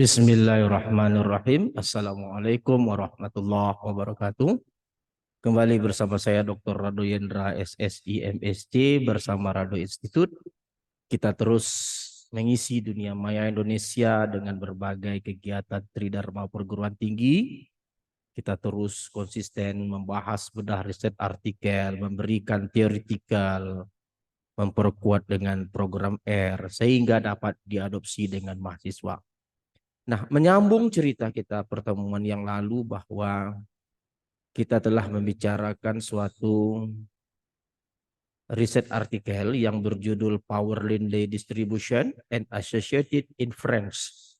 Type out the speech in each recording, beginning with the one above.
Bismillahirrahmanirrahim. Assalamualaikum warahmatullahi wabarakatuh. Kembali bersama saya Dr. Rado Yendra SSI MSc bersama Rado Institute. Kita terus mengisi dunia maya Indonesia dengan berbagai kegiatan Tridharma perguruan tinggi. Kita terus konsisten membahas bedah riset artikel, memberikan teoretikal, memperkuat dengan program R sehingga dapat diadopsi dengan mahasiswa. Nah, menyambung cerita kita pertemuan yang lalu bahwa kita telah membicarakan suatu riset artikel yang berjudul Power Lindley Distribution and Associated Inference,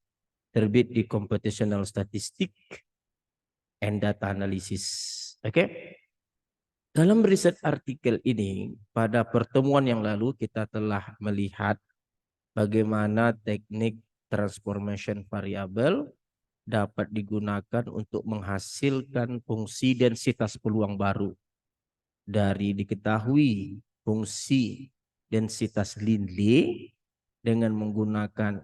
terbit di Computational Statistics and Data Analysis. Oke. Dalam riset artikel ini, pada pertemuan yang lalu kita telah melihat bagaimana teknik transformation variable dapat digunakan untuk menghasilkan fungsi densitas peluang baru. Dari diketahui fungsi densitas Lindley dengan menggunakan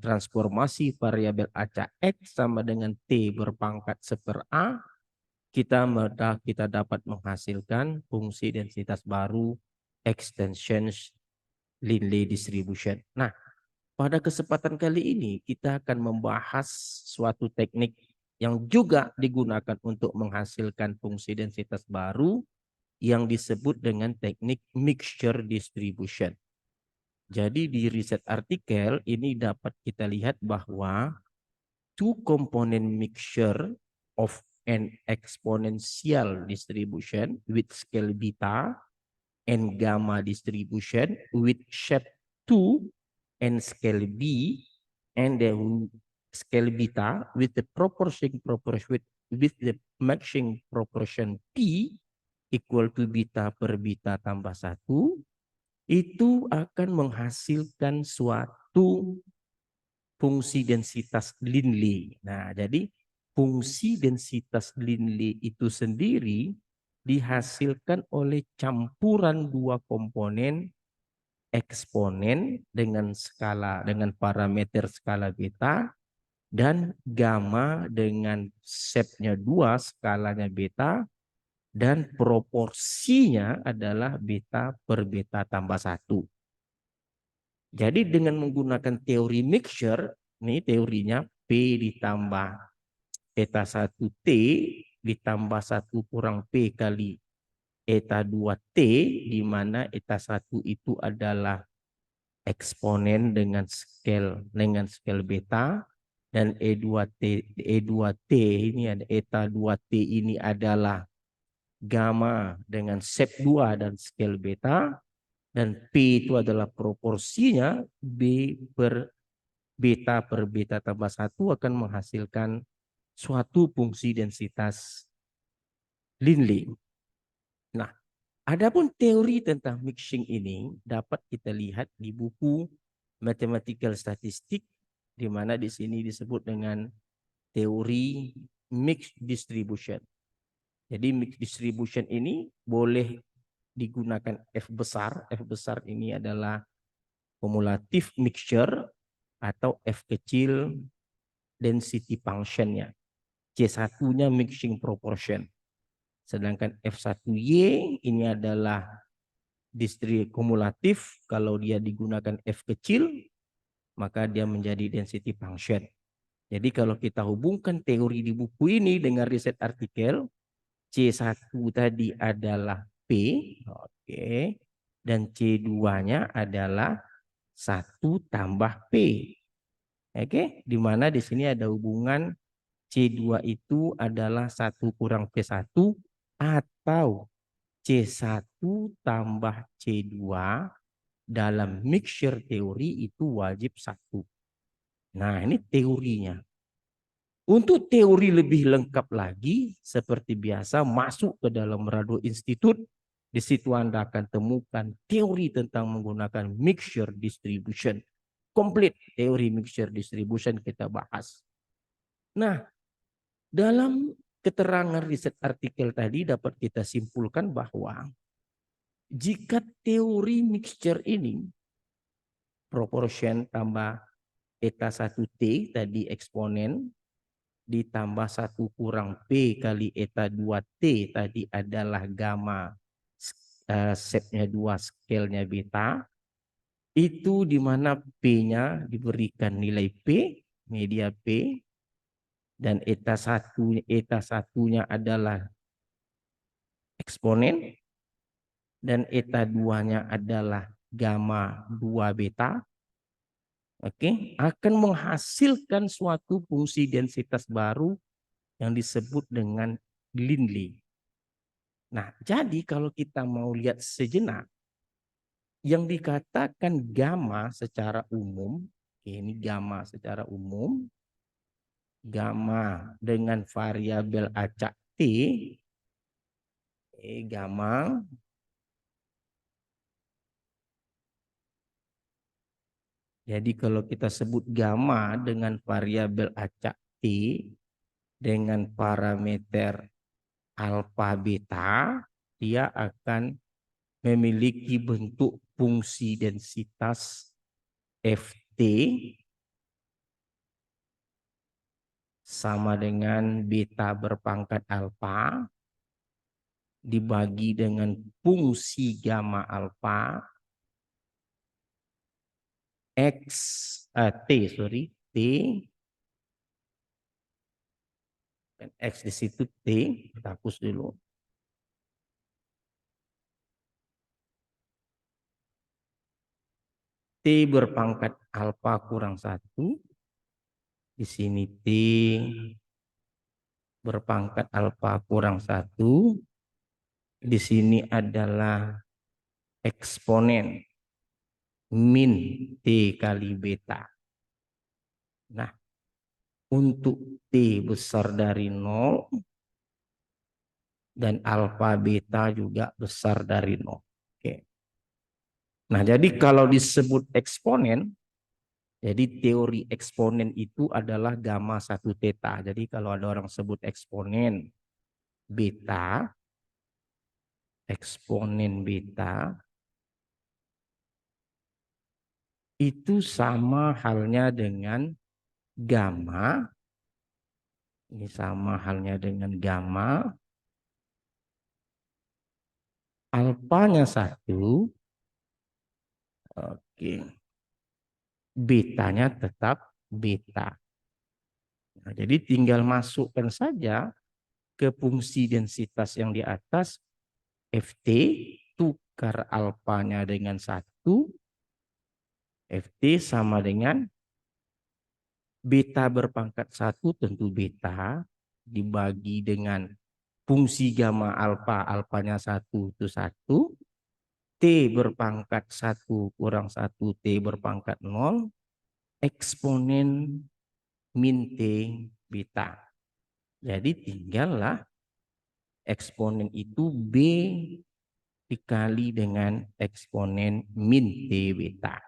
transformasi variabel acak X sama dengan T berpangkat 1/A, kita dapat menghasilkan fungsi densitas baru extension Lindley distribution. Nah, pada kesempatan kali ini kita akan membahas suatu teknik yang juga digunakan untuk menghasilkan fungsi densitas baru yang disebut dengan teknik mixture distribution. Jadi di riset artikel ini dapat kita lihat bahwa two component mixture of an exponential distribution with scale beta and gamma distribution with shape 2 and scale B and the scale beta with the proportion with the matching proportion P equal to beta per beta tambah 1, itu akan menghasilkan suatu fungsi densitas Lindley. Nah, jadi fungsi densitas Lindley itu sendiri dihasilkan oleh campuran dua komponen eksponen dengan parameter skala beta dan gamma dengan shape-nya 2 skalanya beta dan proporsinya adalah beta per beta tambah 1. Jadi dengan menggunakan teori mixture, ini teorinya P ditambah eta 1T ditambah 1 kurang P kali eta 2T, di mana eta 1 itu adalah eksponen dengan scale beta, dan E2T ini ada eta 2T ini adalah gamma dengan shape 2 dan scale beta, dan P itu adalah proporsinya B per beta tambah 1 akan menghasilkan suatu fungsi densitas Lindley. Nah, adapun teori tentang mixing ini dapat kita lihat di buku Mathematical Statistics, di mana di sini disebut dengan teori mixed distribution. Jadi mixed distribution ini boleh digunakan F besar. F besar ini adalah cumulative mixture atau F kecil density function-nya. C1-nya mixing proportion. Sedangkan F1Y ini adalah kumulatif. Kalau dia digunakan F kecil, maka dia menjadi density function. Jadi kalau kita hubungkan teori di buku ini dengan riset artikel, C1 tadi adalah P, oke, dan C2-nya adalah 1 tambah P. Oke, di mana di sini ada hubungan C2 itu adalah 1 kurang P1 atau C1 tambah C2 dalam mixture teori itu wajib 1. Nah, ini teorinya. Untuk teori lebih lengkap lagi, seperti biasa masuk ke dalam Rado Institute. Di situ Anda akan temukan teori tentang menggunakan mixture distribution. Komplit teori mixture distribution kita bahas. Nah, dalam keterangan riset artikel tadi dapat kita simpulkan bahwa jika teori mixture ini proportion tambah eta 1T tadi eksponen ditambah 1 kurang P kali eta 2T tadi adalah gamma setnya 2 scale-nya beta. Itu di mana P-nya diberikan nilai P, media P, dan eta satunya adalah eksponen, dan eta 2-nya adalah gamma 2 beta. Oke, akan menghasilkan suatu fungsi densitas baru yang disebut dengan Linley. Nah, jadi kalau kita mau lihat sejenak, yang dikatakan gamma secara umum, ini gamma secara umum, gamma dengan variabel acak T, gamma jadi kalau kita sebut gamma dengan variabel acak T dengan parameter alfa beta, dia akan memiliki bentuk fungsi densitas Ft sama dengan beta berpangkat alfa dibagi dengan fungsi gamma alfa T dan X di situ T, kita hapus dulu. T berpangkat alfa kurang 1. Di sini T berpangkat alfa kurang 1. Di sini adalah eksponen min T kali beta. Nah, untuk T besar dari 0 dan alfa beta juga besar dari 0. Oke. Nah, jadi kalau disebut eksponen, jadi teori eksponen itu adalah gamma 1 theta. Jadi kalau ada orang sebut eksponen beta itu sama halnya dengan gamma. Ini sama halnya dengan gamma. Alfanya 1. Oke. Betanya tetap beta. Nah, jadi tinggal masukkan saja ke fungsi densitas yang di atas. Ft tukar alfanya dengan 1. Ft sama dengan beta berpangkat 1 tentu beta dibagi dengan fungsi gamma alfa, alfanya 1 itu 1. T berpangkat 1 kurang 1 T berpangkat 0. Eksponen min T beta. Jadi tinggallah eksponen itu B dikali dengan eksponen min T beta.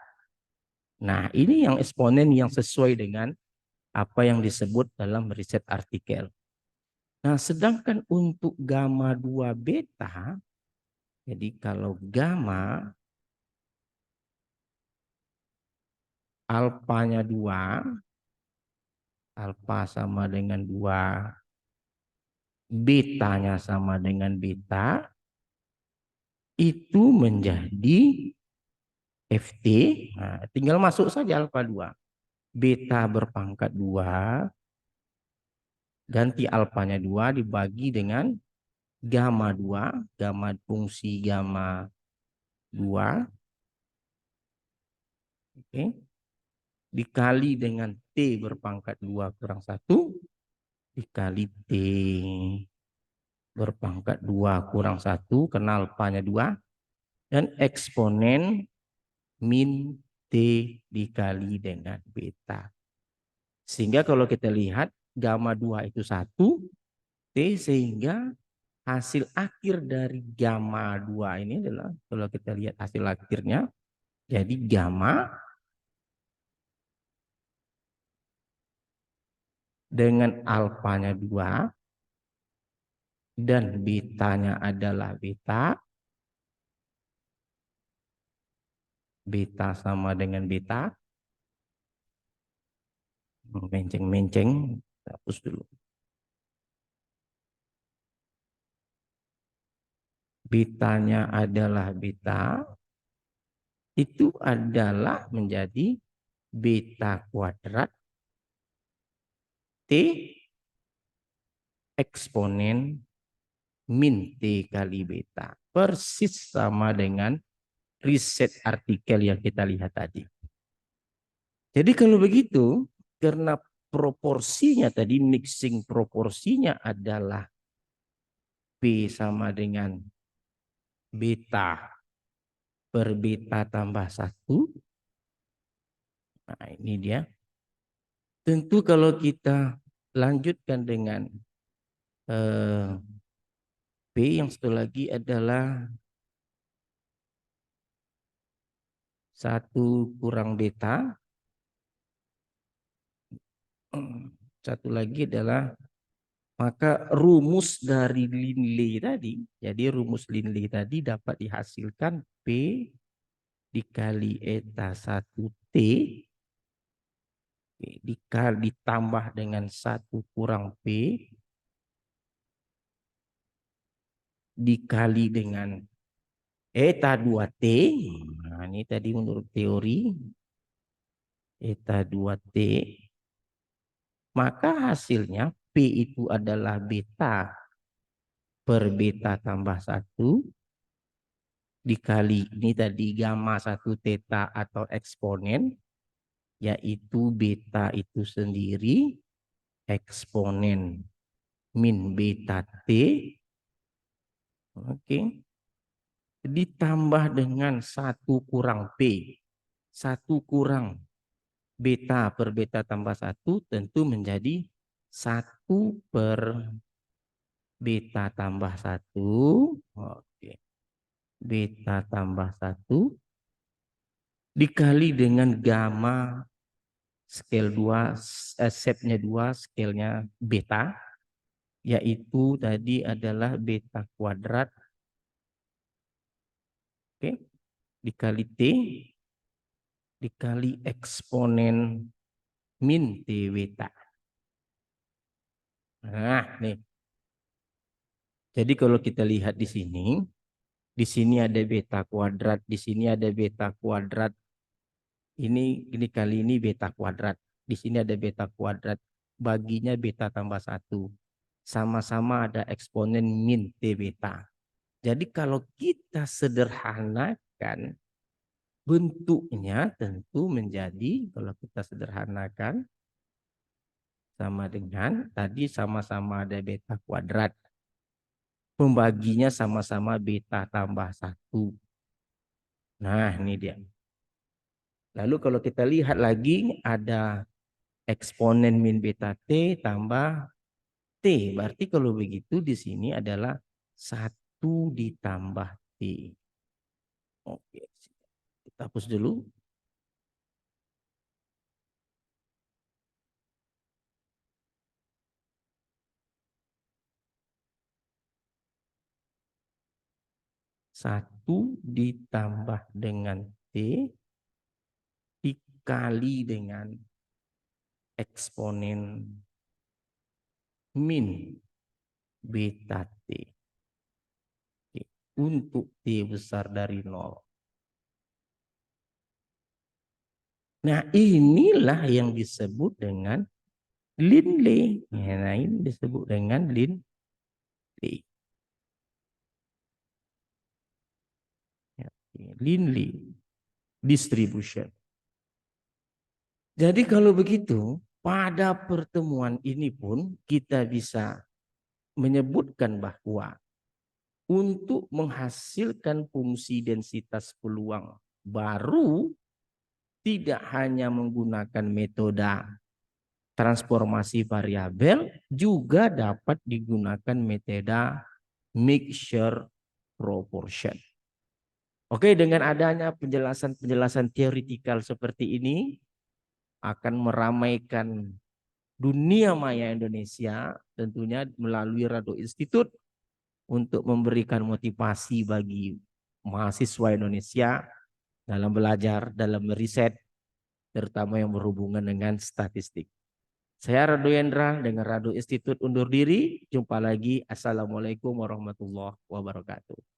Nah, ini yang eksponen yang sesuai dengan apa yang disebut dalam riset artikel. Nah, sedangkan untuk gamma 2 beta, jadi kalau gamma alfanya 2, alfa sama dengan 2, betanya sama dengan beta, itu menjadi Ft. Nah, tinggal masuk saja alfa 2. Beta berpangkat 2, ganti alfanya 2 dibagi dengan gamma 2, gamma fungsi gamma 2. Oke. Dikali dengan T berpangkat 2 kurang 1 dikali T berpangkat 2 kurang 1 karena alfanya 2 dan eksponen min T dikali dengan beta. Sehingga kalau kita lihat gamma 2 itu 1 T, sehingga hasil akhir dari gamma 2 ini adalah, kalau kita lihat hasil akhirnya, jadi gamma dengan alfanya 2 dan betanya adalah beta. Beta sama dengan beta. Menceng-menceng, hapus dulu. Betanya adalah beta, itu adalah menjadi beta kuadrat T eksponen min T kali beta. Persis sama dengan riset artikel yang kita lihat tadi. Jadi kalau begitu, karena proporsinya tadi, mixing proporsinya adalah P sama dengan beta per beta tambah 1. Nah ini dia. Tentu kalau kita lanjutkan dengan P yang satu lagi adalah 1 kurang beta. Satu lagi adalah, maka rumus dari Linley tadi, jadi rumus Linley tadi dapat dihasilkan P dikali eta 1T dikali ditambah dengan 1 kurang P dikali dengan eta 2T. Nah, ini tadi menurut teori eta 2T, maka hasilnya P itu adalah beta per beta tambah 1 dikali ini tadi gamma 1 theta atau eksponen, yaitu beta itu sendiri eksponen min beta T. Oke. Ditambah dengan 1 kurang P. 1 kurang beta per beta tambah 1 tentu menjadi 1 per beta tambah 1. Oke. Beta tambah 1 dikali dengan gamma scale 2, setnya 2, scale-nya beta, yaitu tadi adalah beta kuadrat, oke, dikali T, dikali eksponen min T beta. Nah, nih. Jadi kalau kita lihat di sini ada beta kuadrat, di sini ada beta kuadrat. Ini kali ini beta kuadrat. Di sini ada beta kuadrat, baginya beta tambah 1. Sama-sama ada eksponen min T beta. Jadi kalau kita sederhanakan, bentuknya tentu menjadi, kalau kita sederhanakan, sama dengan tadi sama-sama ada beta kuadrat. Pembaginya sama-sama beta tambah 1. Nah ini dia. Lalu kalau kita lihat lagi ada eksponen min beta T tambah T. Berarti kalau begitu di sini adalah 1 ditambah T. Oke, kita hapus dulu. Satu ditambah dengan T dikali dengan eksponen min beta T. Oke. Untuk T besar dari 0. Nah inilah yang disebut dengan Linley. Nah ini disebut dengan Linley. Linley distribution. Jadi kalau begitu, pada pertemuan ini pun kita bisa menyebutkan bahwa untuk menghasilkan fungsi densitas peluang baru, tidak hanya menggunakan metode transformasi variabel, juga dapat digunakan metode mixture proportion. Oke, dengan adanya penjelasan-penjelasan teoritikal seperti ini akan meramaikan dunia maya Indonesia, tentunya melalui Rado Institute untuk memberikan motivasi bagi mahasiswa Indonesia dalam belajar, dalam meriset, terutama yang berhubungan dengan statistik. Saya Rado Yendra dengan Rado Institute undur diri. Jumpa lagi. Assalamualaikum warahmatullahi wabarakatuh.